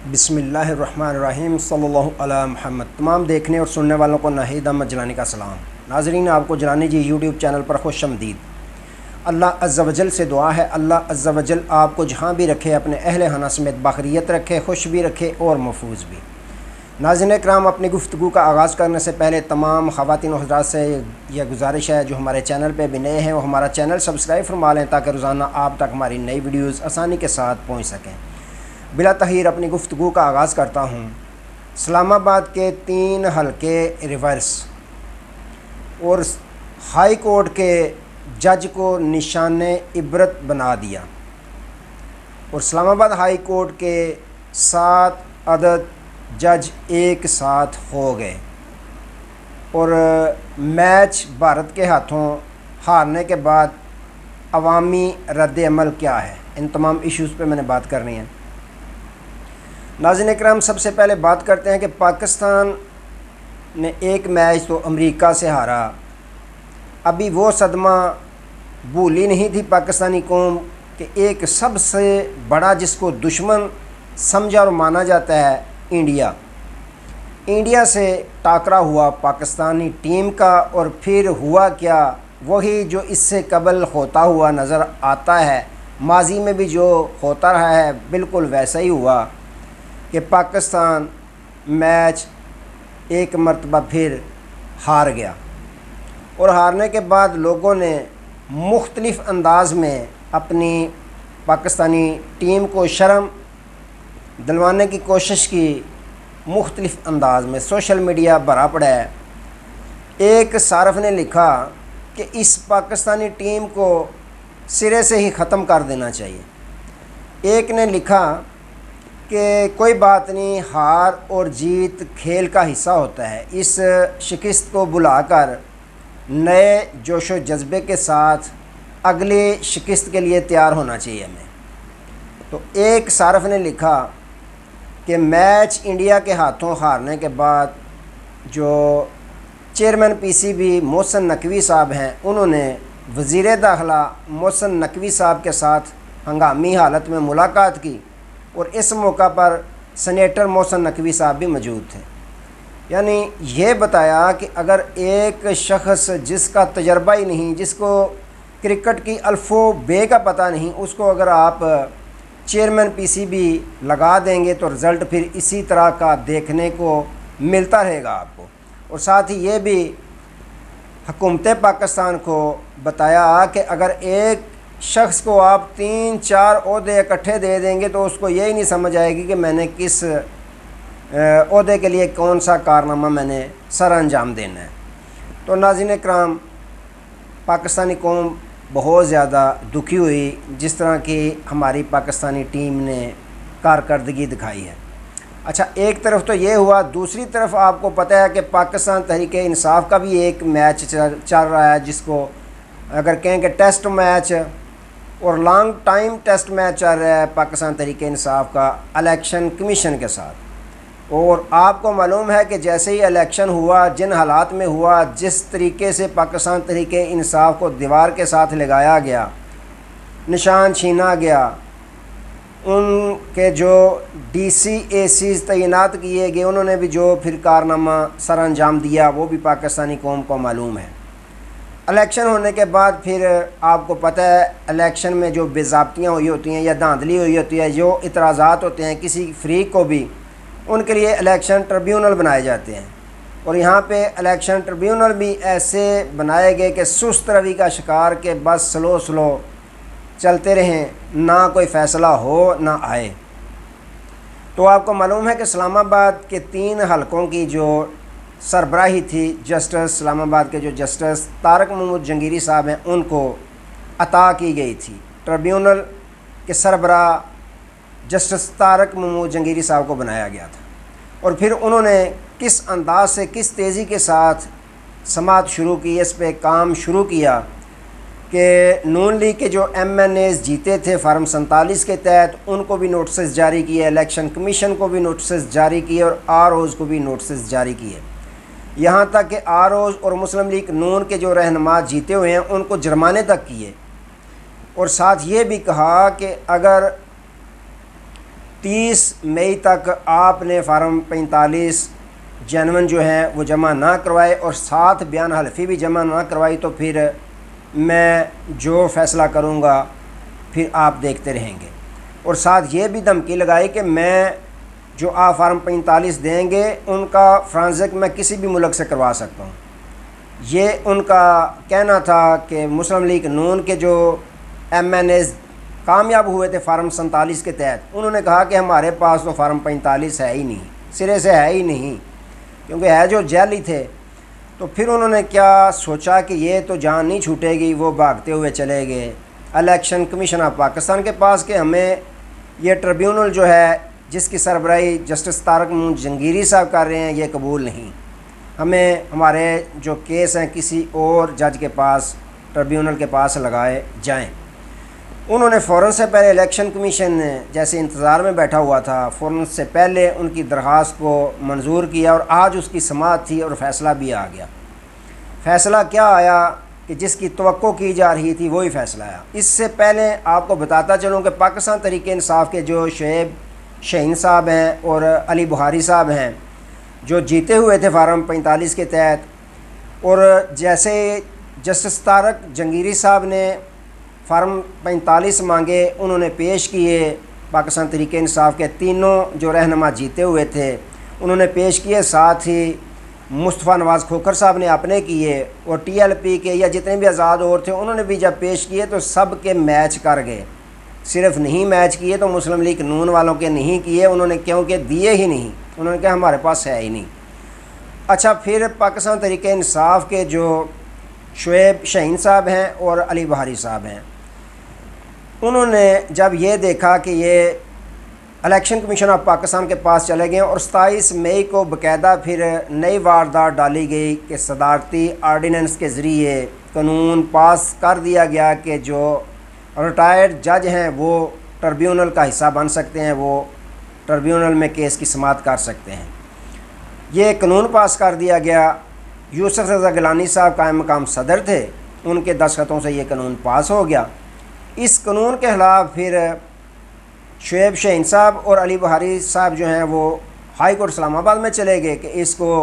बिस्मिल्लाहिर्रहमानिर्रहीम सल्लल्लाहु अला मुहम्मद। तमाम देखने और सुनने वालों को नाहिद अहमद जलानी का सलाम। नाजरीन, आपको जलानी जी यूट्यूब चैनल पर खुश आमदीद। अल्लाह अज़्ज़ा वजल से दुआ है, अल्लाह अज़्ज़ा वजल आपको जहाँ भी रखे अपने अहले खाना समेत बाखरियत रखे, खुश भी रखे और महफूज भी। नाज़रीन कराम, अपनी गुफ्तगू का आगाज़ करने से पहले तमाम ख़वातीन और हज़रात से यह गुजारिश है जो हमारे चैनल पर भी नए हैं वो हमारा चैनल सब्सक्राइब फरमा लें ताकि रोज़ाना आप तक हमारी नई वीडियोज़ आसानी के साथ पहुँच सकें। बिला तहीर अपनी गुफ्तगू का आगाज़ करता हूँ। इस्लामाबाद के 3 हलके रिवर्स और हाई कोर्ट के जज को निशान इबरत बना दिया और इस्लामाबाद हाई कोर्ट के 7 अदद जज एक साथ हो गए और मैच भारत के हाथों हारने के बाद अवामी रद्द अमल क्या है, इन तमाम इश्यूज़ पे मैंने बात करनी है। नाज़रीन इकराम, सबसे पहले बात करते हैं कि पाकिस्तान ने एक मैच तो अमेरिका से हारा। अभी वो सदमा भूली नहीं थी पाकिस्तानी कौम कि एक सबसे बड़ा जिसको दुश्मन समझा और माना जाता है इंडिया से टाकरा हुआ पाकिस्तानी टीम का। और फिर हुआ क्या, वही जो इससे कबल होता हुआ नज़र आता है, माजी में भी जो होता रहा है बिल्कुल वैसा ही हुआ कि पाकिस्तान मैच एक मरतबा फिर हार गया। और हारने के बाद लोगों ने मुख्तलिफ़ अंदाज में अपनी पाकिस्तानी टीम को शर्म दिलवाने की कोशिश की। मुख्तलिफ़ अंदाज में सोशल मीडिया भरा पड़ा है। एक सारफ ने लिखा कि इस पाकिस्तानी टीम को सिरे से ही ख़त्म कर देना चाहिए। एक ने लिखा कि कोई बात नहीं, हार और जीत खेल का हिस्सा होता है, इस शिकस्त को बुलाकर नए जोश व जज्बे के साथ अगले शिकस्त के लिए तैयार होना चाहिए हमें। तो एक सारफ ने लिखा कि मैच इंडिया के हाथों हारने के बाद जो चेयरमैन पीसीबी मोहसिन नकवी साहब हैं, उन्होंने वज़ीर दाखिला मोहसिन नकवी साहब के साथ हंगामी हालत में मुलाकात की और इस मौका पर सेनेटर मोहसिन नकवी साहब भी मौजूद थे। यानी ये बताया कि अगर एक शख्स जिसका तजर्बा ही नहीं, जिसको क्रिकेट की अल्फ़ो बे का पता नहीं, उसको अगर आप चेयरमैन पीसीबी लगा देंगे तो रिज़ल्ट फिर इसी तरह का देखने को मिलता रहेगा आपको। और साथ ही ये भी हुकूमत पाकिस्तान को बताया कि अगर एक शख्स को आप 3-4 ओहदे इकट्ठे दे देंगे तो उसको यही नहीं समझ आएगी कि मैंने किस ओहदे के लिए कौन सा कारनामा मैंने सर अंजाम देना है। तो नाज़रीन इकराम, पाकिस्तानी कौम बहुत ज़्यादा दुखी हुई जिस तरह की हमारी पाकिस्तानी टीम ने कारकर्दगी दिखाई है। अच्छा, एक तरफ तो ये हुआ, दूसरी तरफ आपको पता है कि पाकिस्तान तहरीक इंसाफ का भी एक मैच चल रहा है, जिसको अगर कहें कि टेस्ट मैच और लॉन्ग टाइम टेस्ट मैच चल रहा है पाकिस्तान तहरीक इंसाफ का इलेक्शन कमीशन के साथ। और आपको मालूम है कि जैसे ही इलेक्शन हुआ, जिन हालात में हुआ, जिस तरीके से पाकिस्तान तहरीक इंसाफ को दीवार के साथ लगाया गया, निशान छीना गया, उनके जो DCAC तैनात किए गए, उन्होंने भी जो फिर कारनामा सर अंजाम दिया वो भी पाकिस्तानी कौम को मालूम है। इलेक्शन होने के बाद फिर आपको पता है इलेक्शन में जो बेज़ाब्तियाँ हुई होती हैं या धांधली हुई होती है, जो इतराज़ात होते हैं किसी फ्रीक को भी, उनके लिए इलेक्शन ट्रिब्यूनल बनाए जाते हैं। और यहाँ पे इलेक्शन ट्रिब्यूनल भी ऐसे बनाए गए कि सुस्त रवि का शिकार के बस स्लो चलते रहें, ना कोई फ़ैसला हो ना आए। तो आपको मालूम है कि इस्लामाबाद के 3 हलकों की जो सरबराही थी, जस्टिस इस्लामाबाद के जो जस्टिस तारक महमूद जंगीरी साहब हैं, उनको अता की गई थी। ट्रिब्यूनल के सरबराह जस्टिस तारक महमूद जंगीरी साहब को बनाया गया था। और फिर उन्होंने किस अंदाज से, किस तेज़ी के साथ समाअत शुरू की, इस पे काम शुरू किया कि नून लीग के जो MNAs जीते थे फार्म 47 के तहत, उनको भी नोटिस जारी किए, इलेक्शन कमीशन को भी नोटिस जारी किए और ROs को भी नोटिस जारी किए। यहाँ तक कि ROs और मुस्लिम लीग नून के जो रहनुमा जीते हुए हैं उनको जुर्माने तक किए। और साथ ये भी कहा कि अगर 30 मई तक आपने फार्म 45 जनवन जो है वो जमा ना करवाए और साथ बयान हल्फी भी जमा ना करवाई, तो फिर मैं जो फ़ैसला करूँगा फिर आप देखते रहेंगे। और साथ ये भी धमकी लगाई कि मैं जो आप फार्म 45 देंगे उनका फ्रांजिक मैं किसी भी मुल्क से करवा सकता हूँ। ये उनका कहना था कि मुस्लिम लीग नून के जो MNAs कामयाब हुए थे फार्म 47 के तहत, उन्होंने कहा कि हमारे पास तो फार्म 45 है ही नहीं, सिरे से है ही नहीं, क्योंकि है जो जाली थे। तो फिर उन्होंने क्या सोचा कि ये तो जान नहीं छूटेगी, वो भागते हुए चले गए इलेक्शन कमीशन ऑफ पाकिस्तान के पास कि हमें ये ट्रिब्यूनल जो है जिसकी सरबराही जस्टिस तारक महमूद जंगीरी साहब कर रहे हैं ये कबूल नहीं, हमें हमारे जो केस हैं किसी और जज के पास, ट्रिब्यूनल के पास लगाए जाएं। उन्होंने फ़ौरन से पहले इलेक्शन कमीशन जैसे इंतज़ार में बैठा हुआ था, फ़ौरन से पहले उनकी दरख्वास्त को मंजूर किया और आज उसकी समाअत थी और फ़ैसला भी आ गया। फ़ैसला क्या आया कि जिसकी तवक्को की जा रही थी वही फ़ैसला आया। इससे पहले आपको बताता चलूँ कि पाकिस्तान तहरीक इंसाफ के जो शुएब शाहीन साहब हैं और अली बुखारी साहब हैं जो जीते हुए थे फार्म 45 के तहत, और जैसे जस्टिस तारक जंगीरी साहब ने फार्म 45 मांगे, उन्होंने पेश किए, पाकिस्तान तहरीक इंसाफ के तीनों जो रहनुमा जीते हुए थे उन्होंने पेश किए, साथ ही मुस्तफ़ा नवाज़ खोखर साहब ने अपने किए और TLP के या जितने भी आज़ाद और थे उन्होंने भी जब पेश किए तो सब के मैच कर गए। सिर्फ नहीं मैच किए तो मुस्लिम लीग नून वालों के नहीं किए उन्होंने, क्योंकि दिए ही नहीं, उन्होंने कहा हमारे पास है ही नहीं। अच्छा, फिर पाकिस्तान तहरीक इंसाफ के जो शुएब शाहीन साहब हैं और अली बुखारी साहब हैं, उन्होंने जब ये देखा कि ये इलेक्शन कमीशन ऑफ पाकिस्तान के पास चले गए और 27 मई को बाकायदा फिर नई वारदात डाली गई कि सदारती आर्डीनेंस के ज़रिए कानून पास कर दिया गया कि जो रिटायर्ड जज हैं वो ट्रिब्यूनल का हिस्सा बन सकते हैं, वो ट्रिब्यूनल में केस की समाअत कर सकते हैं। ये कानून पास कर दिया गया। यूसुफ रज़ा गिलानी साहब कायम मकाम सदर थे, उनके दस्तखतों से ये कानून पास हो गया। इस कानून के ख़िलाफ़ फिर शुएब शाहीन साहब और अली बुखारी साहब जो हैं वो हाई कोर्ट इस्लामाबाद में चले गए कि इसको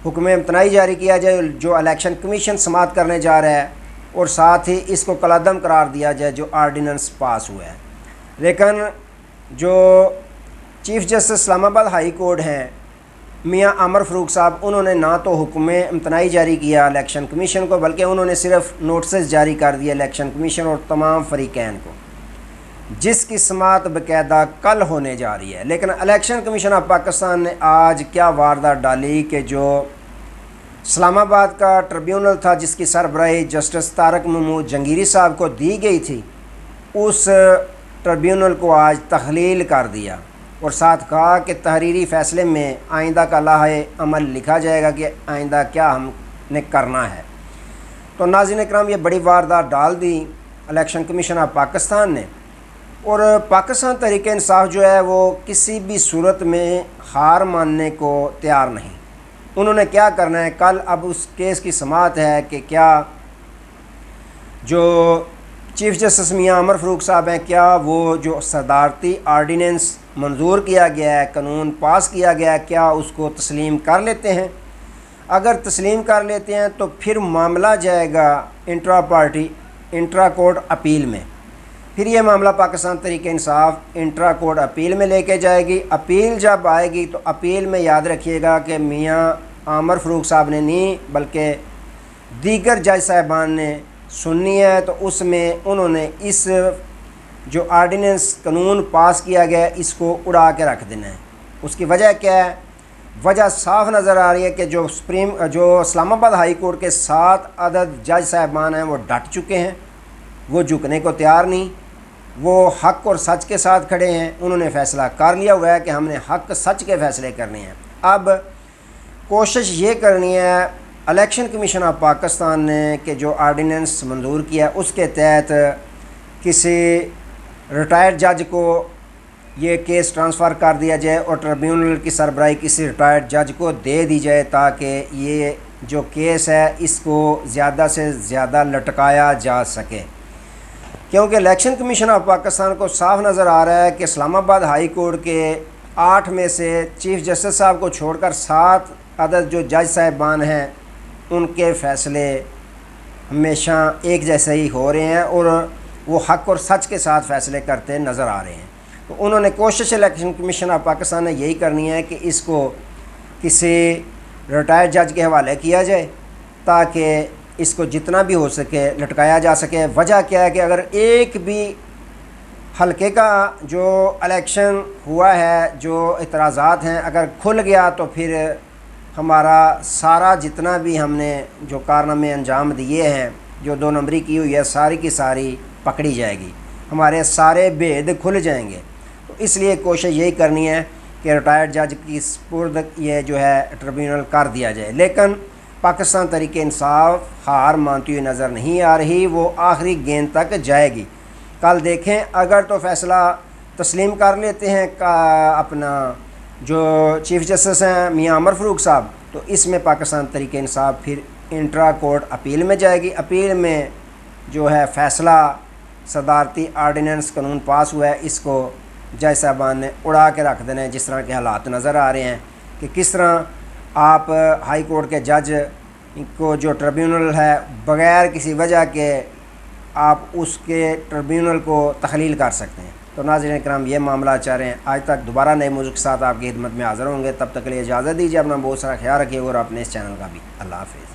हुक्म इम्तनाई जारी किया जाए जो इलेक्शन कमीशन समाअत करने जा रहा है, और साथ ही इसको कलादम करार दिया जाए जो आर्डीनेंस पास हुआ है। लेकिन जो chief justice Islamabad high court हैं मियाँ आमर फ़रूक साहब, उन्होंने ना तो हुक्म इम्तनाई जारी किया इलेक्शन कमीशन को, बल्कि उन्होंने सिर्फ नोटिस जारी कर दिया इलेक्शन कमीशन और तमाम फ़रीक़ैन को, जिसकी समाअत बाकायदा कल होने जा रही है। लेकिन इलेक्शन कमीशन ऑफ पाकिस्तान ने आज क्या वारदात डाली कि जो इस्लामाबाद का ट्रिब्यूनल था जिसकी सरबराही जस्टिस तारक महमूद जंगीरी साहब को दी गई थी, उस ट्रिब्यूनल को आज तहलील कर दिया और साथ कहा कि तहरीरी फ़ैसले में आइंदा का लाहे अमल लिखा जाएगा कि आइंदा क्या हमने करना है। तो नाज़रीन इकराम, ये बड़ी वारदात डाल दी इलेक्शन कमीशन ऑफ पाकिस्तान ने, और पाकिस्तान तहरीक इंसाफ जो है वो किसी भी सूरत में हार मानने को तैयार नहीं। उन्होंने क्या करना है, कल अब उस केस की समाअत है कि क्या जो चीफ़ जस्टिस मियाँ आमर फ़रूक साहब हैं, क्या वो जो सदारती आर्डीनेंस मंजूर किया गया है, कानून पास किया गया है, क्या उसको तस्लीम कर लेते हैं। अगर तस्लीम कर लेते हैं तो फिर मामला जाएगा इंट्रा कोर्ट अपील में। फिर ये मामला Pakistan Tehreek Insaf intra court appeal में लेके जाएगी। अपील जब आएगी तो अपील में याद रखिएगा कि मियाँ आमर फ़रूक साहब ने नहीं बल्कि दीगर जज साहिबान ने सुननी है, तो उसमें उन्होंने इस जो आर्डीनेंस कानून पास किया गया इसको उड़ा के रख देना है। उसकी वजह क्या है? वजह साफ नज़र आ रही है कि जो इस्लामाबाद हाई कोर्ट के 7 अदद जज साहिबान हैं वो डट चुके हैं, वो झुकने को तैयार नहीं, वो हक़ और सच के साथ खड़े हैं। उन्होंने फ़ैसला कर लिया हुआ है कि हमने हक़ सच के फ़ैसले करने हैं। अब कोशिश ये करनी है इलेक्शन कमीशन ऑफ पाकिस्तान ने कि जो आर्डीनेंस मंजूर किया उसके तहत किसी रिटायर्ड जज को ये केस ट्रांसफ़र कर दिया जाए और ट्रिब्यूनल की सरबराही किसी रिटायर्ड जज को दे दी जाए, ताकि ये जो केस है इसको ज़्यादा से ज़्यादा लटकाया जा सके। क्योंकि इलेक्शन कमीशन ऑफ पाकिस्तान को साफ नज़र आ रहा है कि इस्लामाबाद हाई कोर्ट के 8 में से चीफ जस्टिस साहब को छोड़कर 7 अदद जो जज साहिबान हैं उनके फ़ैसले हमेशा एक जैसे ही हो रहे हैं और वो हक़ और सच के साथ फ़ैसले करते नज़र आ रहे हैं। तो उन्होंने कोशिश इलेक्शन कमीशन ऑफ पाकिस्तान ने यही करनी है कि इसको किसी रिटायर्ड जज के हवाले किया जाए ताकि इसको जितना भी हो सके लटकाया जा सके। वजह क्या है कि अगर एक भी हल्के का जो इलेक्शन हुआ है, जो इतराज़ात हैं, अगर खुल गया तो फिर हमारा सारा जितना भी हमने जो कारनामे अंजाम दिए हैं, जो 2 नंबरी की हुई है, सारी की सारी पकड़ी जाएगी, हमारे सारे भेद खुल जाएंगे। तो इसलिए कोशिश यही करनी है कि रिटायर्ड जज की स्पुर्द ये जो है ट्रिब्यूनल कर दिया जाए। लेकिन पाकिस्तान तहरीक इंसाफ हार मानती हुई नज़र नहीं आ रही, वो आखिरी गेंद तक जाएगी। कल देखें, अगर तो फ़ैसला तस्लीम कर लेते हैं का अपना जो चीफ़ जस्टिस हैं मियां अमर फ़रूक साहब, तो इसमें पाकिस्तान तहरीक इंसाफ फिर इंट्रा कोर्ट अपील में जाएगी। अपील में जो है फ़ैसला सदारती आर्डीनेंस कानून पास हुआ है, इसको जज साहबान ने उड़ा के रख देना है। जिस तरह के हालात नज़र आ रहे हैं कि किस तरह आप हाई कोर्ट के जज को जो ट्रिब्यूनल है बग़ैर किसी वजह के आप उसके ट्रिब्यूनल को तख्लील कर सकते हैं। तो नाज़रीन इकराम, ये मामला चाह रहे हैं। आज तक दोबारा नए मौजू के साथ आपकी खिदमत में हाज़िर होंगे। तब तक के लिए इजाज़त दीजिए। अपना बहुत सारा ख्याल रखिए और अपने इस चैनल का भी। अल्लाह हाफ़िज़।